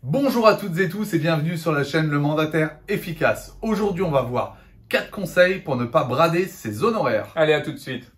Bonjour à toutes et tous et bienvenue sur la chaîne Le Mandataire Efficace. Aujourd'hui, on va voir 4 conseils pour ne pas brader ses honoraires. Allez, à tout de suite.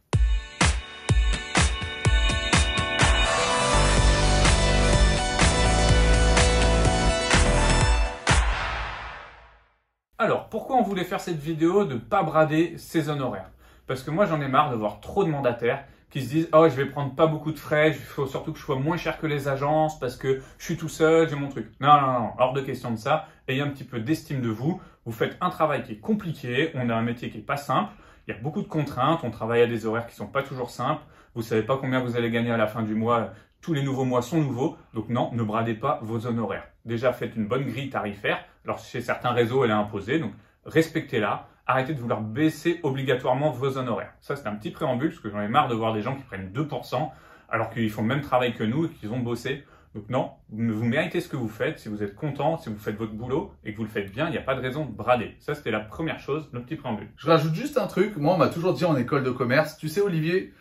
Alors, pourquoi on voulait faire cette vidéo de ne pas brader ses honoraires? Parce que moi, j'en ai marre de voir trop de mandataires qui se disent « Oh, je vais prendre pas beaucoup de frais, il faut surtout que je sois moins cher que les agences parce que je suis tout seul, j'ai mon truc. » Non, hors de question de ça. Ayez un petit peu d'estime de vous. Vous faites un travail qui est compliqué, on a un métier qui est pas simple, il y a beaucoup de contraintes, on travaille à des horaires qui sont pas toujours simples, vous savez pas combien vous allez gagner à la fin du mois, tous les nouveaux mois sont nouveaux, donc non, ne bradez pas vos honoraires. Déjà, faites une bonne grille tarifaire. Alors, chez certains réseaux, elle est imposée, donc respectez-la. Arrêtez de vouloir baisser obligatoirement vos honoraires. Ça, c'est un petit préambule, parce que j'en ai marre de voir des gens qui prennent 2%, alors qu'ils font le même travail que nous et qu'ils ont bossé. Donc non, vous méritez ce que vous faites. Si vous êtes content, si vous faites votre boulot et que vous le faites bien, il n'y a pas de raison de brader. Ça, c'était la première chose, le petit préambule. Je rajoute juste un truc. Moi, on m'a toujours dit en école de commerce, tu sais Olivier,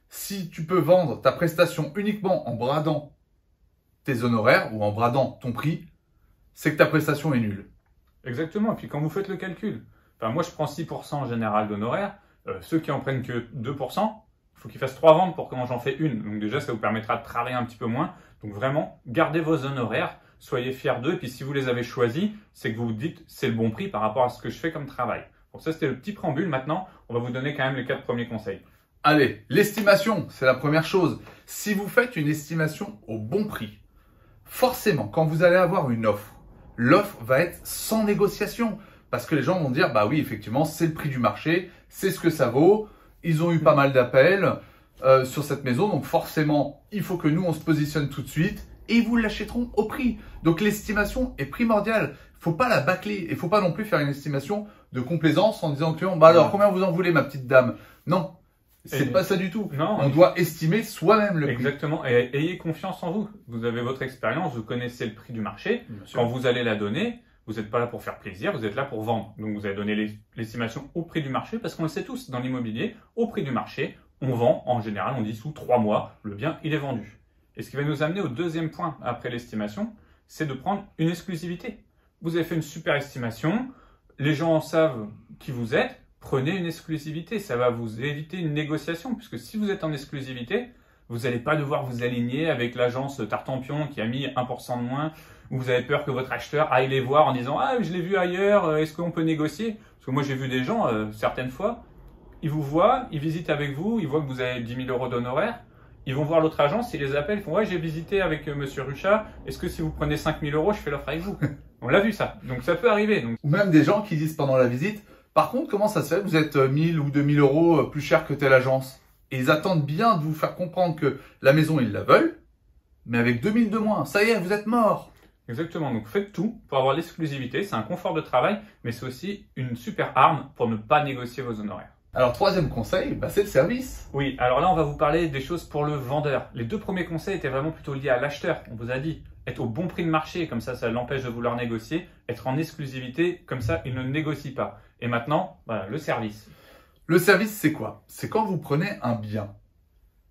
si tu peux vendre ta prestation uniquement en bradant tes honoraires ou en bradant ton prix, c'est que ta prestation est nulle. Exactement. Et puis quand vous faites le calcul, enfin, moi je prends 6% en général d'honoraires, ceux qui en prennent que 2%, il faut qu'ils fassent 3 ventes pour que moi j'en fais une. Donc déjà ça vous permettra de travailler un petit peu moins. Donc vraiment, gardez vos honoraires, soyez fiers d'eux. Et puis si vous les avez choisis, c'est que vous vous dites c'est le bon prix par rapport à ce que je fais comme travail. Donc ça c'était le petit préambule. Maintenant, on va vous donner quand même les 4 premiers conseils. Allez, l'estimation, c'est la première chose. Si vous faites une estimation au bon prix, forcément, quand vous allez avoir une offre, l'offre va être sans négociation. Parce que les gens vont dire, bah oui, effectivement, c'est le prix du marché, c'est ce que ça vaut. Ils ont eu pas mal d'appels sur cette maison. Donc forcément, il faut que nous, on se positionne tout de suite et ils vous l'achèteront au prix. Donc l'estimation est primordiale. Il ne faut pas la bâcler. Et il ne faut pas non plus faire une estimation de complaisance en disant au client, bah alors, combien vous en voulez, ma petite dame? Non. C'est pas ça du tout. Non, on doit estimer soi-même le prix. Exactement. Et ayez confiance en vous. Vous avez votre expérience, vous connaissez le prix du marché. Quand vous allez la donner, vous n'êtes pas là pour faire plaisir, vous êtes là pour vendre. Donc vous allez donner l'estimation au prix du marché parce qu'on le sait tous, dans l'immobilier, au prix du marché, on vend, en général, on dit sous 3 mois, le bien, il est vendu. Et ce qui va nous amener au deuxième point après l'estimation, c'est de prendre une exclusivité. Vous avez fait une super estimation, les gens savent qui vous êtes, prenez une exclusivité, ça va vous éviter une négociation, puisque si vous êtes en exclusivité, vous n'allez pas devoir vous aligner avec l'agence Tartampion qui a mis 1% de moins, ou vous avez peur que votre acheteur aille les voir en disant « Ah, je l'ai vu ailleurs, est-ce qu'on peut négocier ?» Parce que moi, j'ai vu des gens, certaines fois, ils vous voient, ils visitent avec vous, ils voient que vous avez 10 000 € d'honoraires, ils vont voir l'autre agence, ils les appellent, ils font « Ouais, j'ai visité avec monsieur Ruchat, est-ce que si vous prenez 5 000 €, je fais l'offre avec vous ?» On l'a vu ça, donc ça peut arriver. Donc... Ou même des gens qui disent pendant la visite « Par contre, comment ça se fait que vous êtes 1000 ou 2000 € plus cher que telle agence ?» Et ils attendent bien de vous faire comprendre que la maison, ils la veulent, mais avec 2000 de moins. Ça y est, vous êtes mort. Exactement, donc faites tout pour avoir l'exclusivité, c'est un confort de travail, mais c'est aussi une super arme pour ne pas négocier vos honoraires. Alors, troisième conseil, c'est le service. Oui, alors là, on va vous parler des choses pour le vendeur. Les 2 premiers conseils étaient vraiment plutôt liés à l'acheteur. On vous a dit, être au bon prix de marché, comme ça l'empêche de vouloir négocier. Être en exclusivité, comme ça, il ne négocie pas. Et maintenant, voilà, le service. Le service, c'est quoi? C'est quand vous prenez un bien.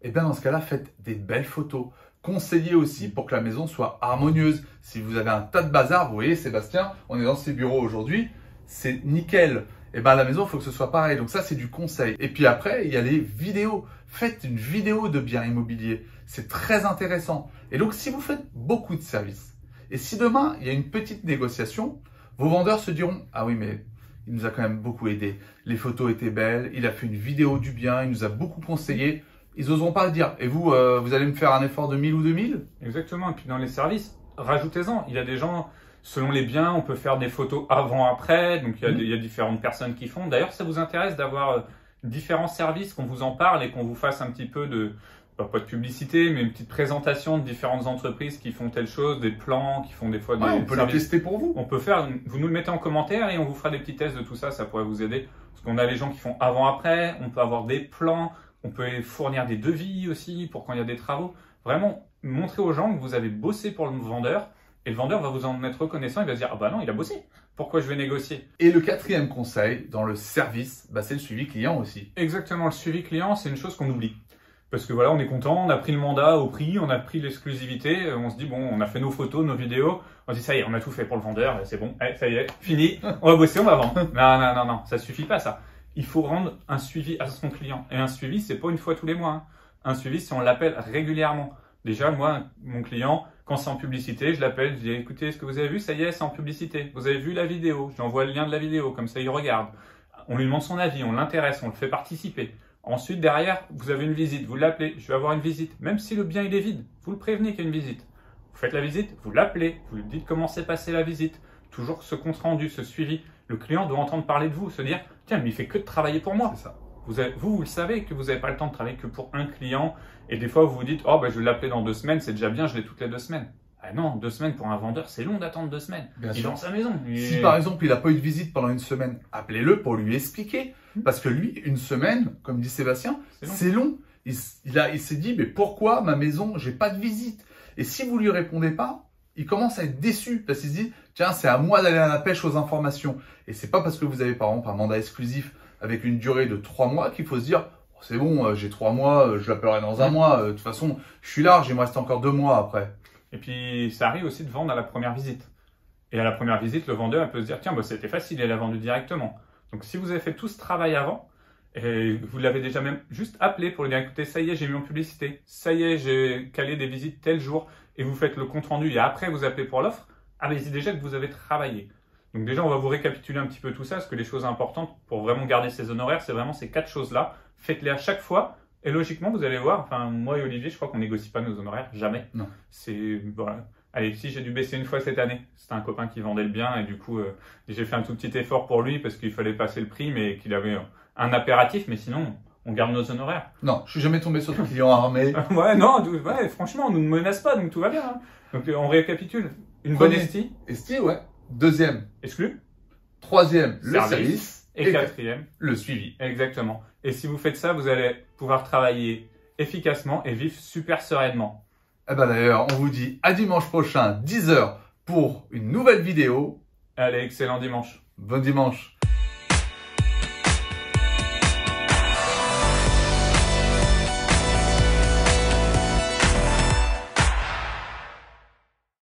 Et bien, dans ce cas-là, faites des belles photos. Conseillez aussi pour que la maison soit harmonieuse. Si vous avez un tas de bazar, vous voyez, Sébastien, on est dans ses bureaux aujourd'hui, c'est nickel. Et bien, la maison, il faut que ce soit pareil. Donc ça, c'est du conseil. Et puis après, il y a les vidéos. Faites une vidéo de biens immobiliers. C'est très intéressant. Et donc, si vous faites beaucoup de services, et si demain, il y a une petite négociation, vos vendeurs se diront, ah oui, mais il nous a quand même beaucoup aidé. Les photos étaient belles. Il a fait une vidéo du bien. Il nous a beaucoup conseillé. Ils n'oseront pas le dire. Et vous, vous allez me faire un effort de 1000 ou 2000? Exactement. Et puis dans les services, rajoutez-en. Il y a des gens, selon les biens, on peut faire des photos avant-après. Donc il y a différentes personnes qui font. D'ailleurs, ça vous intéresse d'avoir différents services, qu'on vous en parle et qu'on vous fasse un petit peu de, pas de publicité, mais une petite présentation de différentes entreprises qui font telle chose, des plans, qui font des fois des on peut le tester pour vous. On peut faire, vous nous le mettez en commentaire et on vous fera des petits tests de tout ça. Ça pourrait vous aider. Parce qu'on a les gens qui font avant-après. On peut avoir des plans. On peut fournir des devis aussi pour quand il y a des travaux. Vraiment, montrez aux gens que vous avez bossé pour le vendeur et le vendeur va vous en être reconnaissant. Il va se dire « Ah bah non, il a bossé. Pourquoi je vais négocier ?» Et le quatrième conseil dans le service, c'est le suivi client aussi. Exactement, le suivi client, c'est une chose qu'on oublie. Parce que voilà, on est content, on a pris le mandat au prix, on a pris l'exclusivité, on se dit bon, on a fait nos photos, nos vidéos, on se dit ça y est, on a tout fait pour le vendeur, c'est bon, allez, ça y est, fini, on va bosser, on va vendre. Non, ça suffit pas ça. Il faut rendre un suivi à son client. Et un suivi, c'est pas une fois tous les mois. Hein. Un suivi, c'est on l'appelle régulièrement. Déjà, moi, mon client, quand c'est en publicité, je l'appelle, je dis écoutez, est-ce que vous avez vu, ça y est, c'est en publicité. Vous avez vu la vidéo, je lui envoie le lien de la vidéo, comme ça il regarde. On lui demande son avis, on l'intéresse, on le fait participer. Ensuite, derrière, vous avez une visite, vous l'appelez, je vais avoir une visite. Même si le bien il est vide, vous le prévenez qu'il y a une visite. Vous faites la visite, vous l'appelez, vous lui dites comment s'est passée la visite. Toujours ce compte rendu, ce suivi. Le client doit entendre parler de vous, se dire tiens, mais il fait que de travailler pour moi. C'est ça. Vous le savez que vous n'avez pas le temps de travailler que pour un client. Et des fois, vous vous dites oh, ben, je vais l'appeler dans 2 semaines, c'est déjà bien, je l'ai toutes les 2 semaines. Ah non, 2 semaines pour un vendeur, c'est long d'attendre 2 semaines. Bien il est sûr. dans sa maison. Si par exemple, il n'a pas eu de visite pendant 1 semaine, appelez-le pour lui expliquer. Parce que lui, 1 semaine, comme dit Sébastien, c'est long. Il s'est dit, mais pourquoi ma maison, j'ai pas de visite? Et si vous lui répondez pas, il commence à être déçu parce qu'il se dit, tiens, c'est à moi d'aller à la pêche aux informations. Et c'est pas parce que vous avez par exemple un mandat exclusif avec une durée de 3 mois qu'il faut se dire, oh, c'est bon, j'ai 3 mois, je l'appellerai dans 1 mois. De toute façon, je suis large, il me reste encore 2 mois après. Et puis, ça arrive aussi de vendre à la première visite. Et à la première visite, le vendeur peut se dire, tiens, bah, c'était facile, il a vendu directement. Donc, si vous avez fait tout ce travail avant, et vous l'avez déjà même juste appelé pour lui dire, écoutez, ça y est, j'ai mis en publicité, ça y est, j'ai calé des visites tel jour, et vous faites le compte-rendu, et après, vous appelez pour l'offre, allez-y déjà que vous avez travaillé. Donc déjà, on va vous récapituler un petit peu tout ça, parce que les choses importantes pour vraiment garder ces honoraires, c'est vraiment ces 4 choses-là. Faites-les à chaque fois, et logiquement, vous allez voir, enfin, moi et Olivier, je crois qu'on négocie pas nos honoraires, jamais. Non. C'est, voilà. Allez, si j'ai dû baisser 1 fois cette année, c'était un copain qui vendait le bien, et du coup, j'ai fait un tout petit effort pour lui, parce qu'il fallait passer le prix, mais qu'il avait un impératif, mais sinon, on garde nos honoraires. Non, je suis jamais tombé sur des clients armés. Ouais, non, ouais, franchement, on nous menace pas, donc tout va bien. Hein. Donc, on récapitule. Une bonne estie. Estie, ouais. 2e. Exclu. 3e, le service. Et 4e, le suivi. Exactement. Et si vous faites ça, vous allez pouvoir travailler efficacement et vivre super sereinement. Eh ben d'ailleurs, on vous dit à dimanche prochain, 10 h pour une nouvelle vidéo. Allez, excellent dimanche. Bon dimanche.